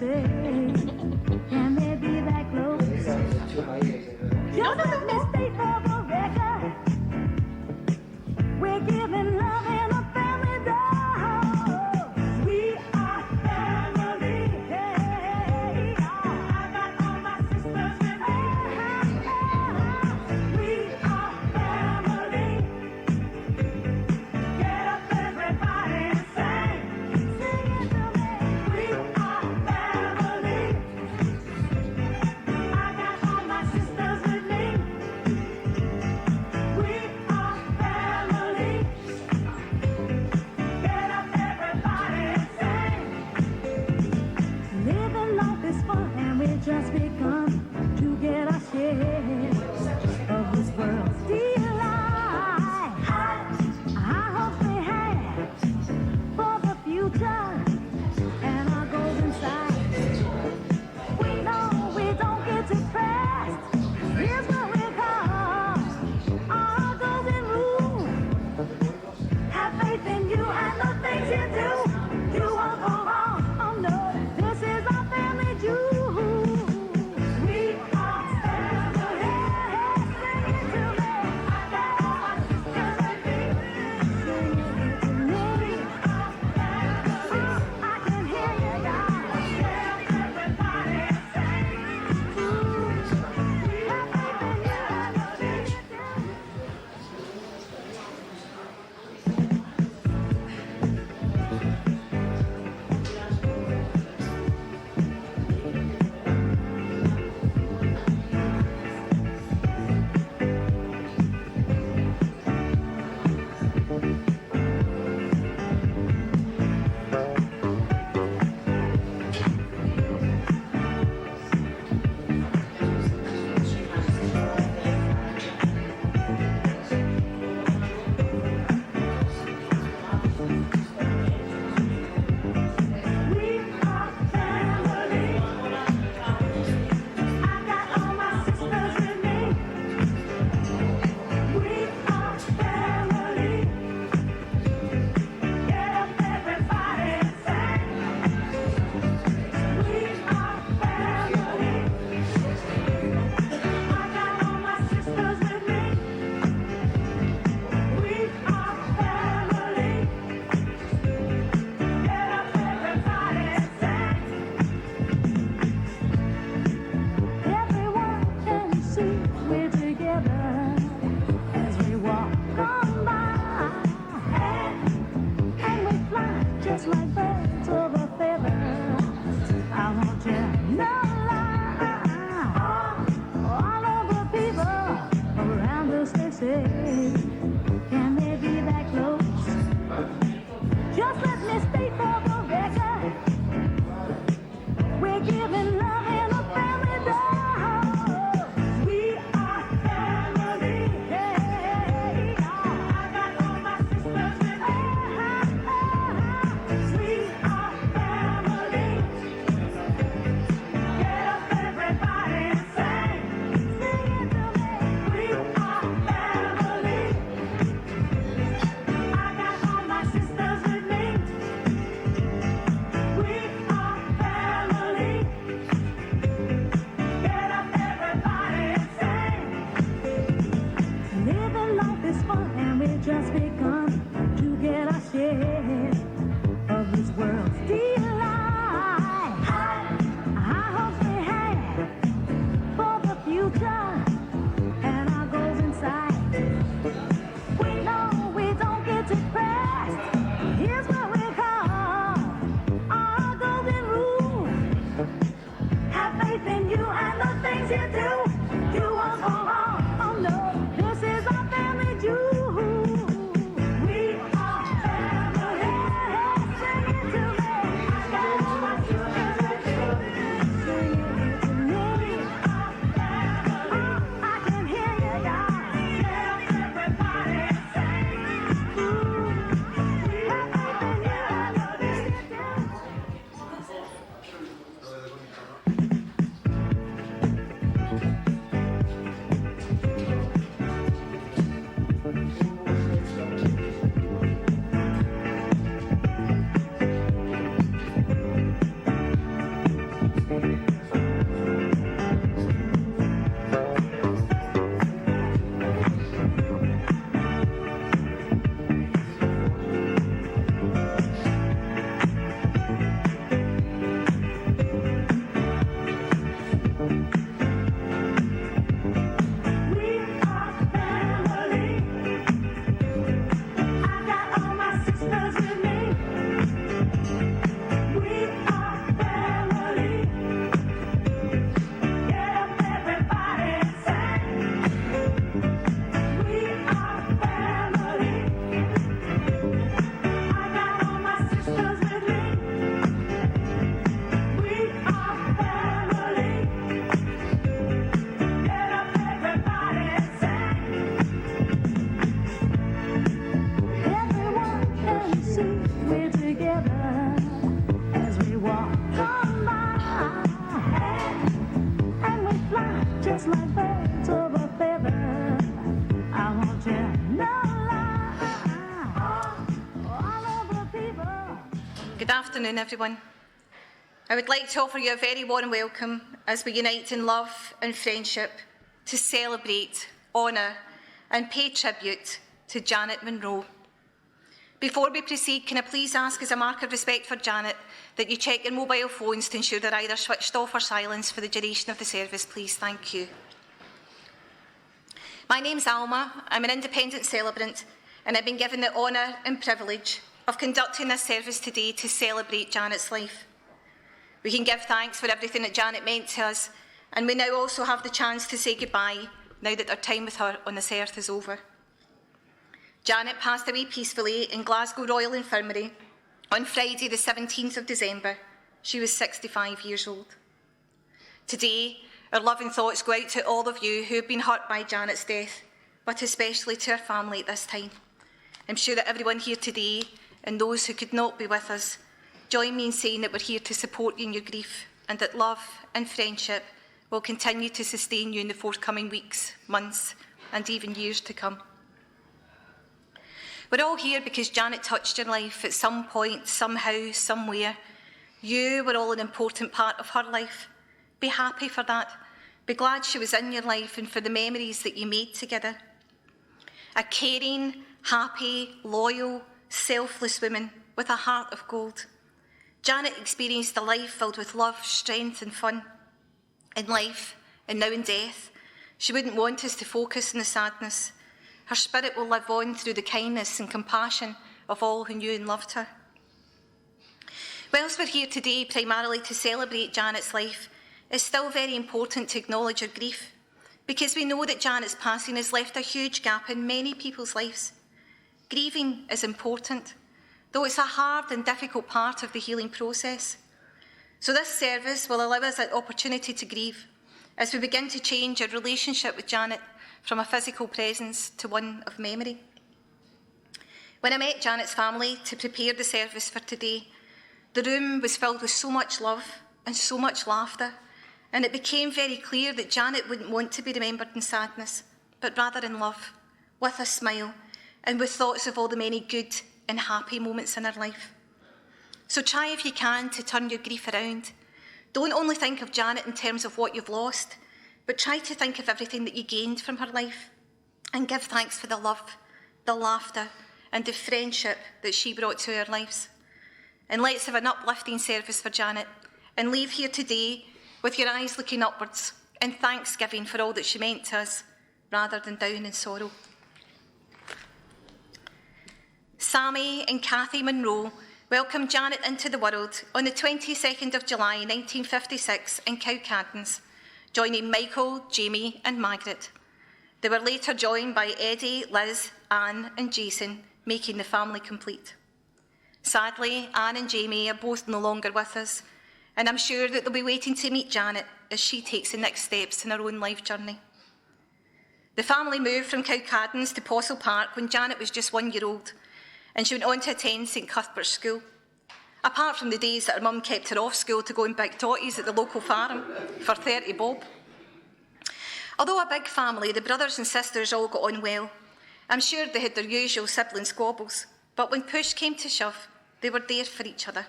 say, can they be that close? Just let me state for the record, we're giving love in a family dog. We are family. Hey, I got all my sisters with me. We are family. Get up, everybody, and sing. Sing it to me. We are family. I got all my sisters with me. We are family. Get up, everybody, and sing. Living life is fun, and we just begun to get our share of this world's delight. I hope we have for the future and our golden side. We know we don't get depressed. Here's what we call our golden rule. Have faith in you and the things you do. You won't go wrong. Oh no, this is our family jewel. We are family. Sing it to me. I got all my sisters with me. Sing it to me. We are family. I can hear you guys. Get up, everybody, and sing. We have faith in you and the things you do. We are family. I got all my sisters with me. We are family. Get up, everybody, and sing. We are family. I got all my sisters with me. We are family. Get up, everybody, and sing. Everyone can see we're together as we walk on by, and we fly just like birds of a feather. I won't tell no lie. All of the people around us, they say, can they be that close? Just let me state for the record, we're giving love in a family dog. We are family. Hey, I got all my sisters with me. We are family. Get up, everybody, and sing. Sing it to me. We are family. I got all my sisters with me. We are family. Get up, everybody, and sing. Living life is fun, and we just begun to get our share of this world's delight. I hope we have for the future and our goals inside. We know we don't get depressed. Here's what we call our golden rule. Have faith in you and the things you do. You won't go wrong. Oh no, this is our family jewel. Good afternoon, everyone. I would like to offer you a very warm welcome as we unite in love and friendship to celebrate, honour and pay tribute to Janet Munro. Before we proceed, can I please ask, as a mark of respect for Janet, that you check your mobile phones to ensure they're either switched off or silenced for the duration of the service, please. Thank you. My name's Alma. I'm an independent celebrant, and I've been given the honour and privilege of conducting this service today to celebrate Janet's life. We can give thanks for everything that Janet meant to us, and we now also have the chance to say goodbye now that our time with her on this earth is over. Janet passed away peacefully in Glasgow Royal Infirmary on Friday the 17th of December. She was 65 years old. Today, our loving thoughts go out to all of you who have been hurt by Janet's death, but especially to her family at this time. I'm sure that everyone here today and those who could not be with us join me in saying that we're here to support you in your grief, and that love and friendship will continue to sustain you in the forthcoming weeks, months and even years to come. We're all here because Janet touched your life at some point, somehow, somewhere. You were all an important part of her life. Be happy for that. Be glad she was in your life and for the memories that you made together. A caring, happy, loyal, selfless woman with a heart of gold. Janet experienced a life filled with love, strength and fun. In life, and now in death, she wouldn't want us to focus on the sadness. Her spirit will live on through the kindness and compassion of all who knew and loved her. Whilst we're here today primarily to celebrate Janet's life, it's still very important to acknowledge her grief, because we know that Janet's passing has left a huge gap in many people's lives. Grieving is important, though it's a hard and difficult part of the healing process. So this service will allow us an opportunity to grieve as we begin to change our relationship with Janet from a physical presence to one of memory. When I met Janet's family to prepare the service for today, the room was filled with so much love and so much laughter, and it became very clear that Janet wouldn't want to be remembered in sadness, but rather in love, with a smile, and with thoughts of all the many good and happy moments in her life. So try, if you can, to turn your grief around. Don't only think of Janet in terms of what you've lost, but try to think of everything that you gained from her life, and give thanks for the love, the laughter, and the friendship that she brought to our lives. And let's have an uplifting service for Janet, and leave here today with your eyes looking upwards in thanksgiving for all that she meant to us, rather than down in sorrow. Sammy and Kathy Munro welcomed Janet into the world on the 22nd of July 1956 in Cowcaddens, joining Michael, Jamie and Margaret. They were later joined by Eddie, Liz, Anne and Jason, making the family complete. Sadly, Anne and Jamie are both no longer with us, and I'm sure that they'll be waiting to meet Janet as she takes the next steps in her own life journey. The family moved from Cowcaddens to Postle Park when Janet was just 1 year old, and she went on to attend St Cuthbert's School. Apart from the days that her mum kept her off school to go and pick totties at the local farm for 30 bob. Although a big family, the brothers and sisters all got on well. I'm sure they had their usual sibling squabbles, but when push came to shove, they were there for each other,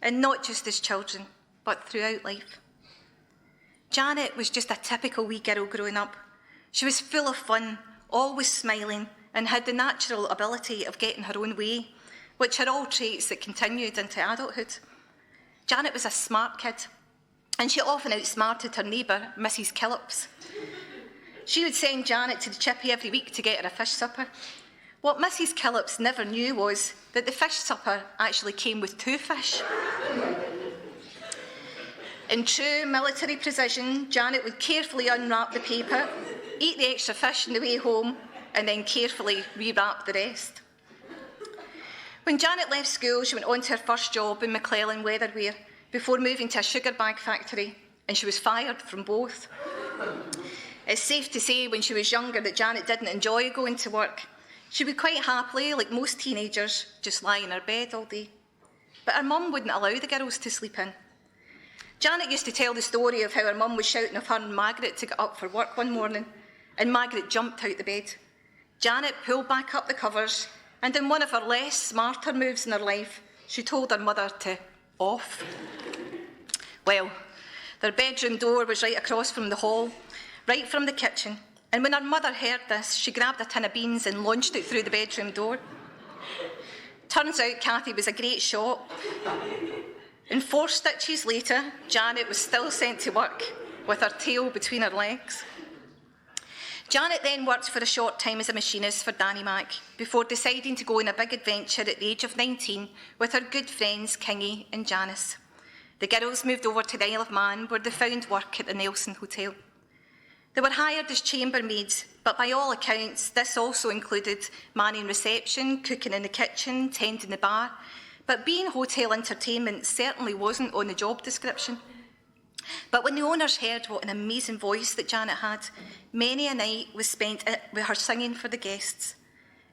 and not just as children, but throughout life. Janet was just a typical wee girl growing up. She was full of fun, always smiling, and had the natural ability of getting her own way, which are all traits that continued into adulthood. Janet was a smart kid, and she often outsmarted her neighbour, Mrs Killops. She would send Janet to the chippy every week to get her a fish supper. What Mrs Killops never knew was that the fish supper actually came with 2 fish. In true military precision, Janet would carefully unwrap the paper, eat the extra fish on the way home, and then carefully rewrap the rest. When Janet left school, she went on to her first job in McClellan Weatherware before moving to a sugar bag factory, and she was fired from both. It's safe to say when she was younger that Janet didn't enjoy going to work. She would quite happily, like most teenagers, just lie in her bed all day. But her mum wouldn't allow the girls to sleep in. Janet used to tell the story of how her mum was shouting at her and Margaret to get up for work one morning, and Margaret jumped out the bed. Janet pulled back up the covers, and in one of her less smarter moves in her life, she told her mother to off. Well, their bedroom door was right across from the hall, right from the kitchen, and when her mother heard this, she grabbed a tin of beans and launched it through the bedroom door. Turns out Cathy was a great shot, and 4 stitches later, Janet was still sent to work with her tail between her legs. Janet then worked for a short time as a machinist for Danny Mac before deciding to go on a big adventure at the age of 19 with her good friends Kingy and Janice. The girls moved over to the Isle of Man where they found work at the Nelson Hotel. They were hired as chambermaids, but by all accounts, this also included manning reception, cooking in the kitchen, tending the bar. But being hotel entertainment certainly wasn't on the job description. But when the owners heard what an amazing voice that Janet had, many a night was spent with her singing for the guests.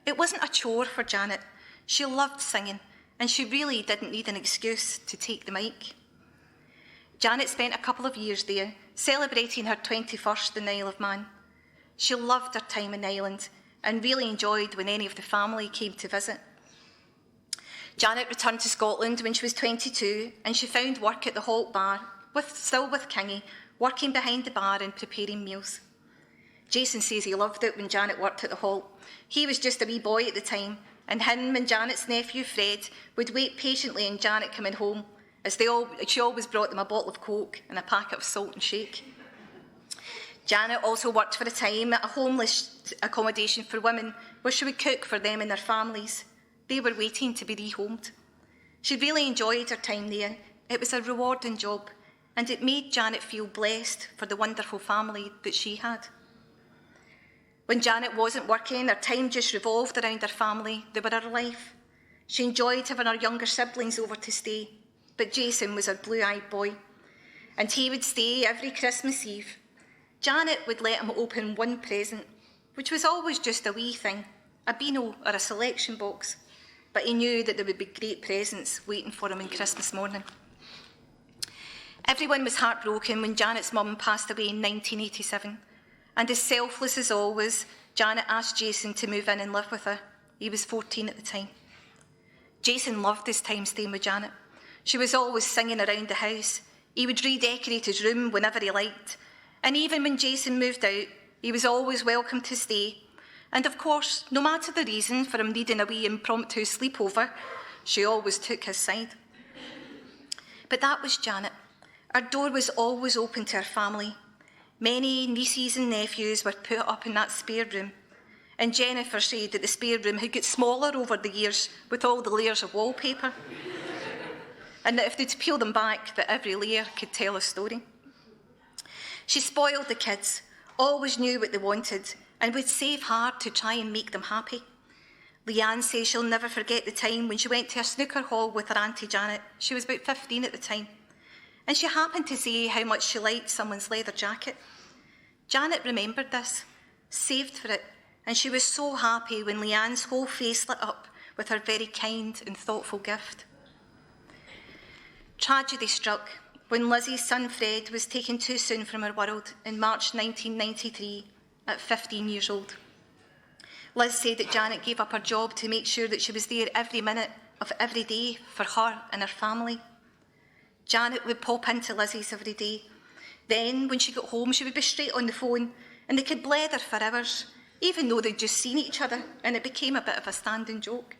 It wasn't a chore for Janet. She loved singing, and she really didn't need an excuse to take the mic. Janet spent a couple of years there, celebrating her 21st in the Isle of Man. She loved her time in the island and really enjoyed when any of the family came to visit. Janet returned to Scotland when she was 22 and she found work at the Holt Bar, still with Kingy, working behind the bar and preparing meals. Jason says he loved it when Janet worked at the Holt. He was just a wee boy at the time, and him and Janet's nephew Fred would wait patiently on Janet coming home, as she always brought them a bottle of Coke and a packet of salt and shake. Janet also worked for a time at a homeless accommodation for women where she would cook for them and their families. They were waiting to be rehomed. She really enjoyed her time there. It was a rewarding job, and it made Janet feel blessed for the wonderful family that she had. When Janet wasn't working, her time just revolved around her family. They were her life. She enjoyed having her younger siblings over to stay, but Jason was her blue-eyed boy, and he would stay every Christmas Eve. Janet would let him open one present, which was always just a wee thing, a beano or a selection box, but he knew that there would be great presents waiting for him on Christmas morning. Everyone was heartbroken when Janet's mum passed away in 1987, and as selfless as always, Janet asked Jason to move in and live with her. He was 14 at the time. Jason loved his time staying with Janet. She was always singing around the house. He would redecorate his room whenever he liked. And even when Jason moved out, he was always welcome to stay. And of course, no matter the reason for him needing a wee impromptu sleepover, she always took his side. But that was Janet. Her door was always open to her family. Many nieces and nephews were put up in that spare room. And Jennifer said that the spare room had got smaller over the years with all the layers of wallpaper. And that if they'd peel them back, that every layer could tell a story. She spoiled the kids, always knew what they wanted, and would save hard to try and make them happy. Leanne says she'll never forget the time when she went to a snooker hall with her Auntie Janet. She was about 15 at the time. And she happened to say how much she liked someone's leather jacket. Janet remembered this, saved for it, and she was so happy when Leanne's whole face lit up with her very kind and thoughtful gift. Tragedy struck when Lizzie's son Fred was taken too soon from her world in March 1993 at 15 years old. Liz said that Janet gave up her job to make sure that she was there every minute of every day for her and her family. Janet would pop into Lizzie's every day. Then, when she got home, she would be straight on the phone and they could blether for hours, even though they'd just seen each other, and it became a bit of a standing joke.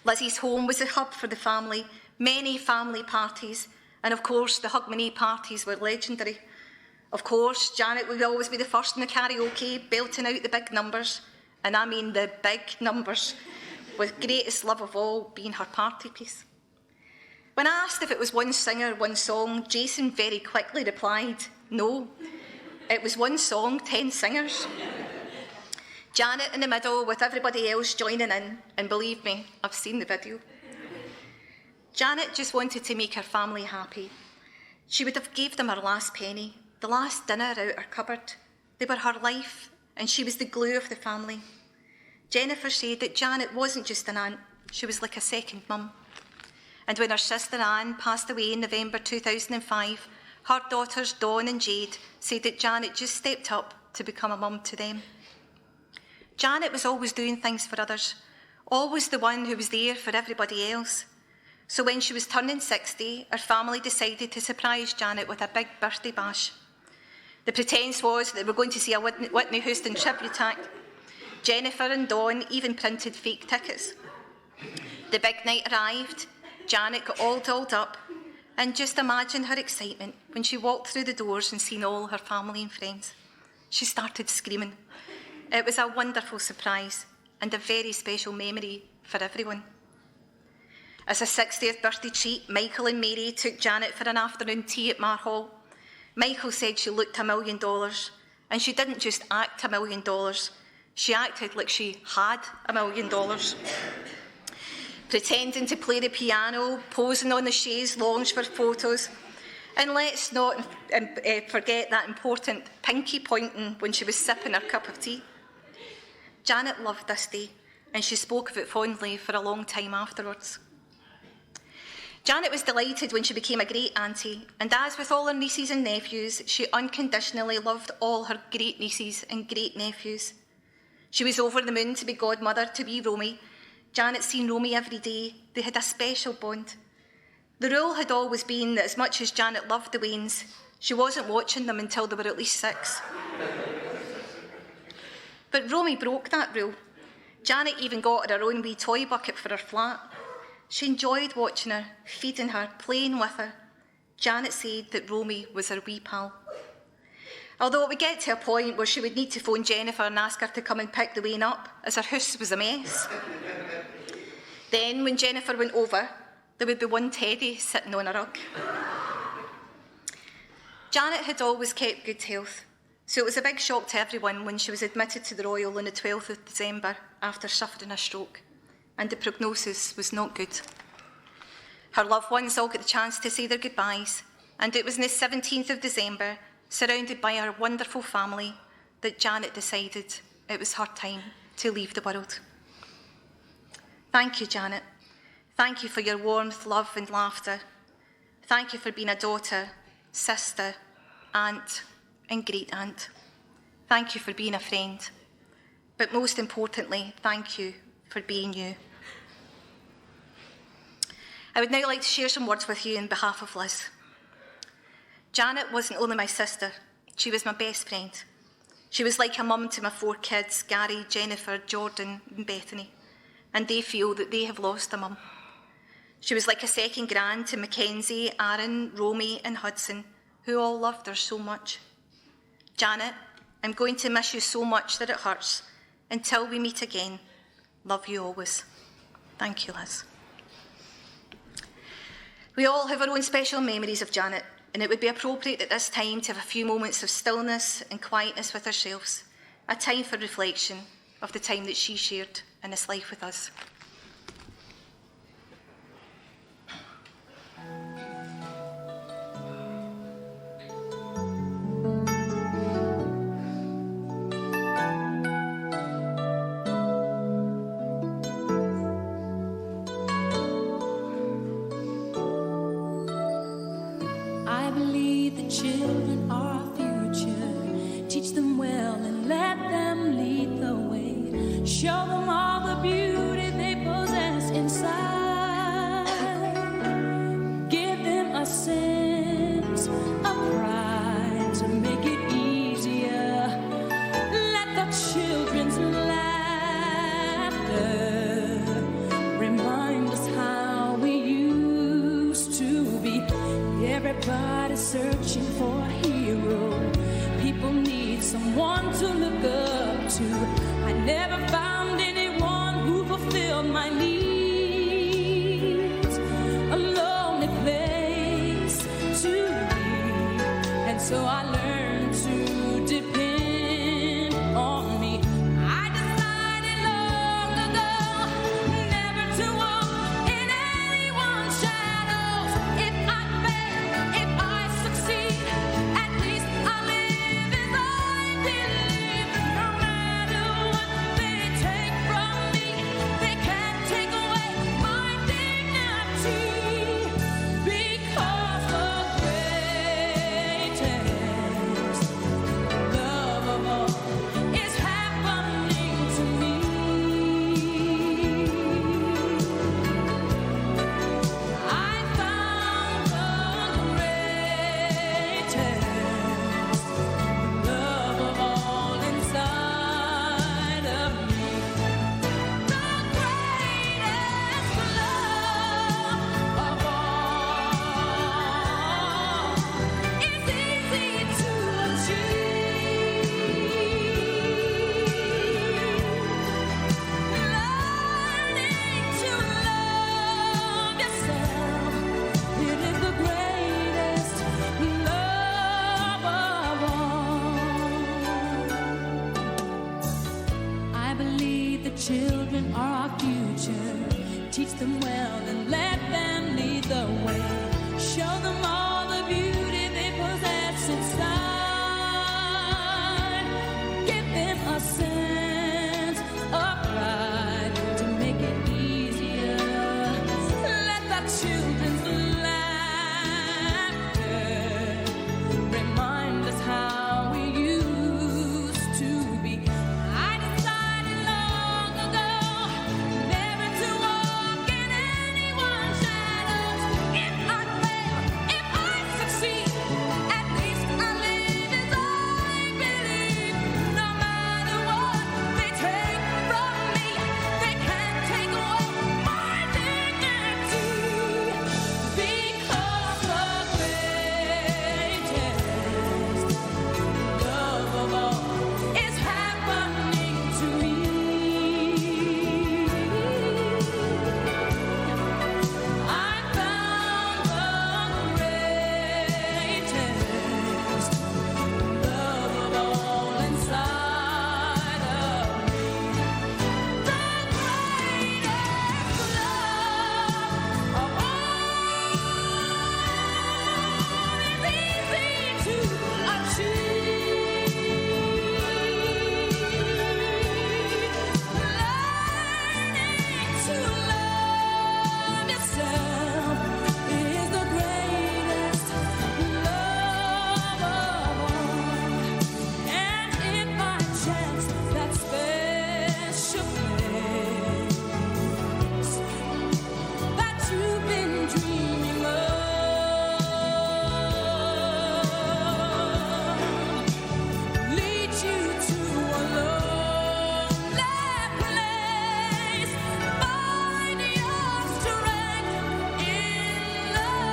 Lizzie's home was a hub for the family, many family parties, and of course the Hogmanay parties were legendary. Of course, Janet would always be the first in the karaoke, belting out the big numbers, and I mean the big numbers, with greatest love of all being her party piece. When I asked if it was one singer, one song, Jason very quickly replied, no, it was one song, 10 singers. Janet in the middle with everybody else joining in, and believe me, I've seen the video. Janet just wanted to make her family happy. She would have gave them her last penny, the last dinner out her cupboard. They were her life, and she was the glue of the family. Jennifer said that Janet wasn't just an aunt, she was like a second mum. And when her sister Anne passed away in November 2005, her daughters Dawn and Jade said that Janet just stepped up to become a mum to them. Janet was always doing things for others, always the one who was there for everybody else. So when she was turning 60, her family decided to surprise Janet with a big birthday bash. The pretence was that they were going to see a Whitney Houston tribute act. Jennifer and Dawn even printed fake tickets. The big night arrived, Janet got all dolled up, and just imagine her excitement when she walked through the doors and seen all her family and friends. She started screaming. It was a wonderful surprise and a very special memory for everyone. As a 60th birthday treat, Michael and Mary took Janet for an afternoon tea at Mar Hall. Michael said she looked $1 million, and she didn't just act $1 million, she acted like she had $1 million. Pretending to play the piano, posing on the chaise lounge for photos, and let's not forget that important pinky pointing when she was sipping her cup of tea. Janet loved this day, and she spoke of it fondly for a long time afterwards. Janet was delighted when she became a great-auntie, and as with all her nieces and nephews, she unconditionally loved all her great-nieces and great-nephews. She was over the moon to be godmother to wee Romy. Janet seen Romy every day. They had a special bond. The rule had always been that as much as Janet loved the Waynes, she wasn't watching them until they were at least 6. But Romy broke that rule. Janet even got her own wee toy bucket for her flat. She enjoyed watching her, feeding her, playing with her. Janet said that Romy was her wee pal. Although it would get to a point where she would need to phone Jennifer and ask her to come and pick the Wayne up, as her house was a mess. Then, when Jennifer went over, there would be one teddy sitting on a rug. Janet had always kept good health, so it was a big shock to everyone when she was admitted to the Royal on the 12th of December after suffering a stroke, and the prognosis was not good. Her loved ones all got the chance to say their goodbyes, and it was on the 17th of December, surrounded by her wonderful family, that Janet decided it was her time to leave the world. Thank you, Janet. Thank you for your warmth, love and laughter. Thank you for being a daughter, sister, aunt and great-aunt. Thank you for being a friend. But most importantly, thank you for being you. I would now like to share some words with you on behalf of Liz. Janet wasn't only my sister, she was my best friend. She was like a mum to my 4 kids, Gary, Jennifer, Jordan and Bethany, and they feel that they have lost a mum. She was like a second gran to Mackenzie, Aaron, Romy and Hudson, who all loved her so much. Janet, I'm going to miss you so much that it hurts. Until we meet again, love you always. Thank you, Liz. We all have our own special memories of Janet, and it would be appropriate at this time to have a few moments of stillness and quietness with ourselves, a time for reflection of the time that she shared in this life with us. I believe the children are our future. Teach them well and let them lead the way. Show them all the beauty they possess inside. Give them a sense of pride to make it easier. Let the children's laughter remind us how we used to be. Everybody's searching for a hero. People need someone to look up to. I never found anyone who fulfilled my needs. A lonely place to be, and so I learned to depend on me. I decided long ago never to walk in anyone's shadows. If I fail, if I succeed, at least I live as I believe. No matter what they tell Teach them well and let them lead the way. Show them all the beauty they possess inside. Give them a sense of pride to make it easier. Let the children's laughter remind us how we used to be. I decided long ago never to walk in anyone's shadows. If I fail, if I succeed, at least I live as I believe. No matter what they take from me, they can't take away my dignity. Because the greatest love of all is happening to me. I found the greatest love of all inside of me. The greatest love of all is easy to achieve. Learning to love yourself is the greatest love of all. And if by chance that special place that you've been dreaming of leads you to a lonely place, find your strength in love.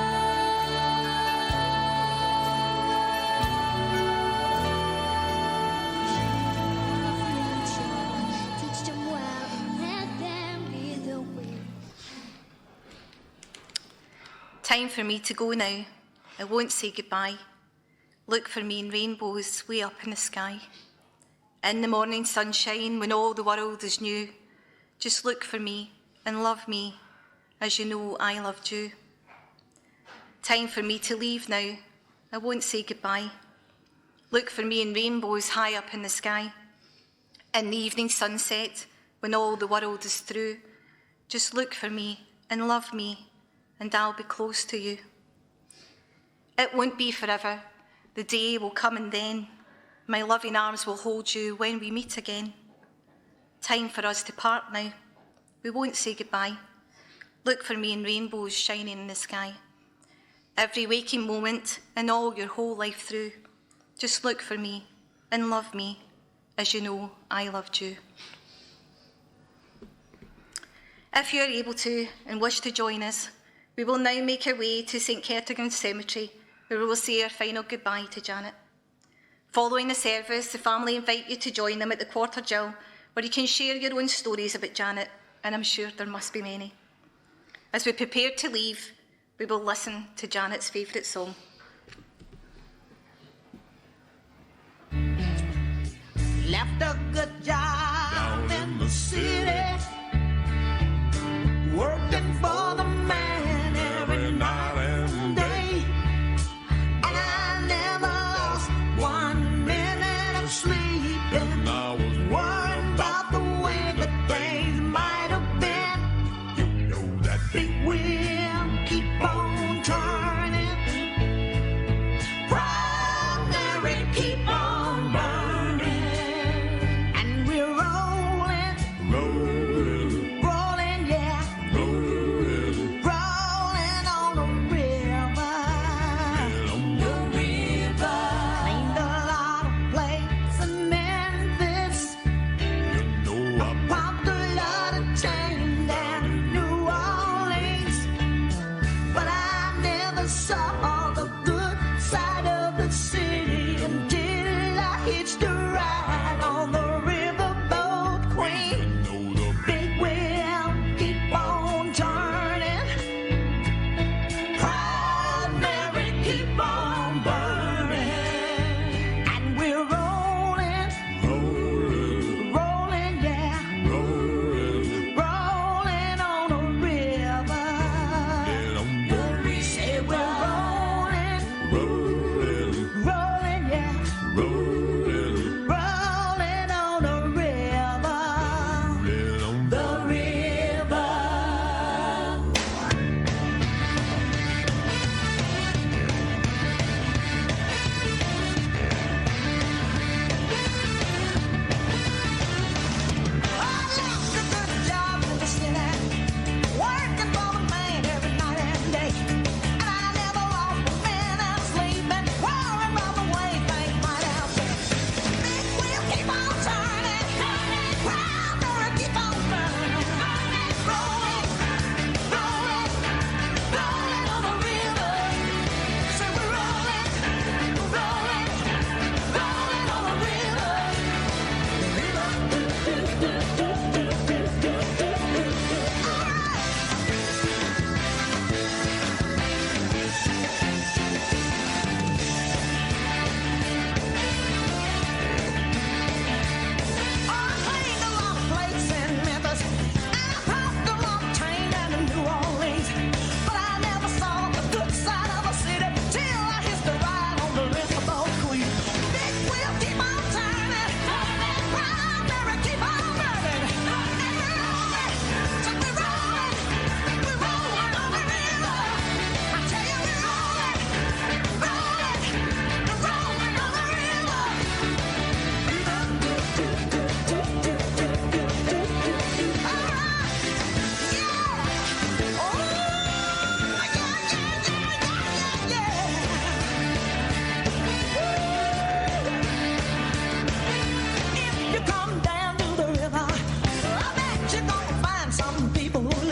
Teach them well and let them lead the way. Time for me to go now. I won't say goodbye. Look for me in rainbows way up in the sky. In the morning sunshine when all the world is new, just look for me and love me as you know I loved you. Time for me to leave now. I won't say goodbye. Look for me in rainbows high up in the sky. In the evening sunset when all the world is through, just look for me and love me and I'll be close to you. It won't be forever. The day will come and then my loving arms will hold you when we meet again. Time for us to part now. We won't say goodbye. Look for me in rainbows shining in the sky. Every waking moment and all your whole life through, just look for me and love me as you know I loved you. If you are able to and wish to join us, we will now make our way to St Kentigern Cemetery, where we will say our final goodbye to Janet. Following the service, the family invite you to join them at the Quarter Gill, where you can share your own stories about Janet, and I'm sure there must be many. As we prepare to leave, we will listen to Janet's favourite song. Left a good job in the city, working for the man every night and day, and I never lost 1 minute of sleep, and I was worried about the way that things might have been. You know that big wheel keep on turning, primary keep on burning, and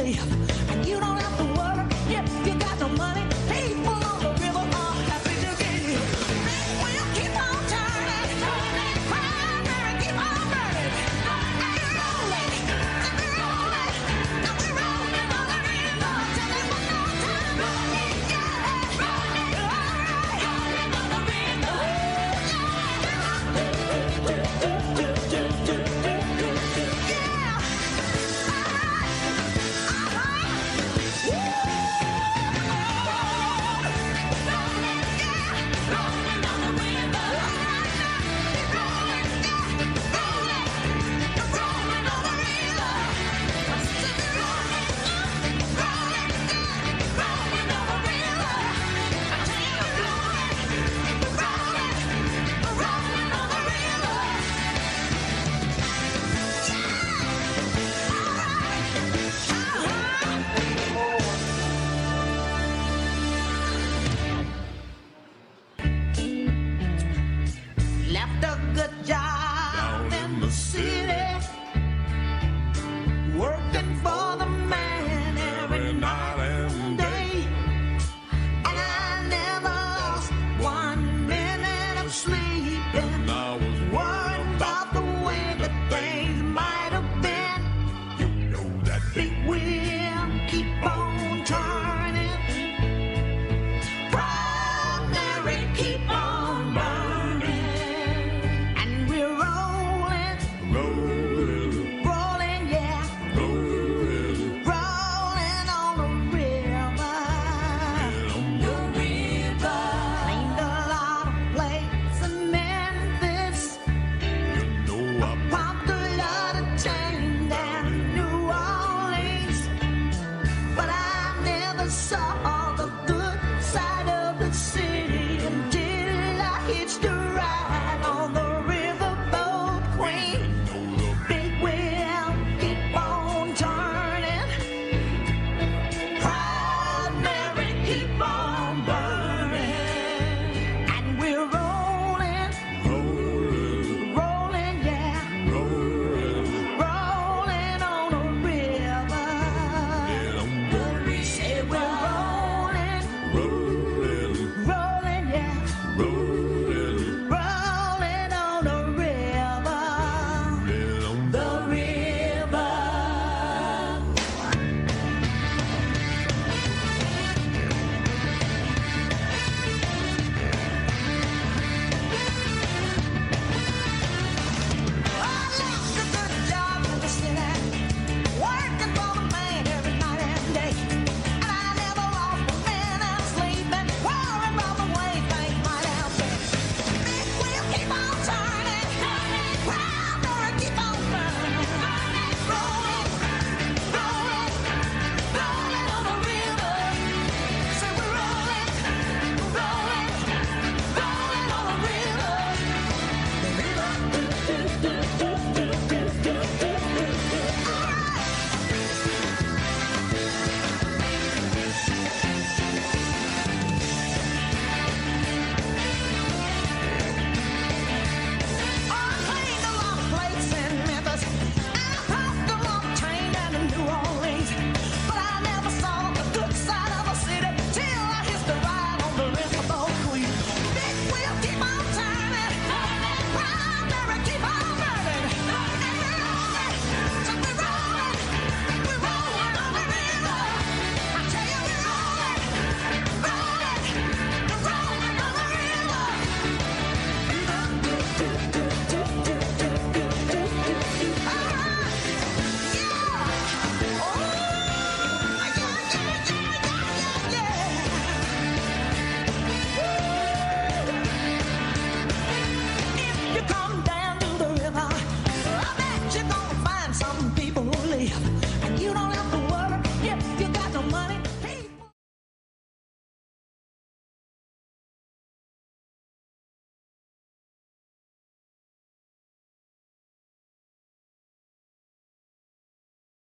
live.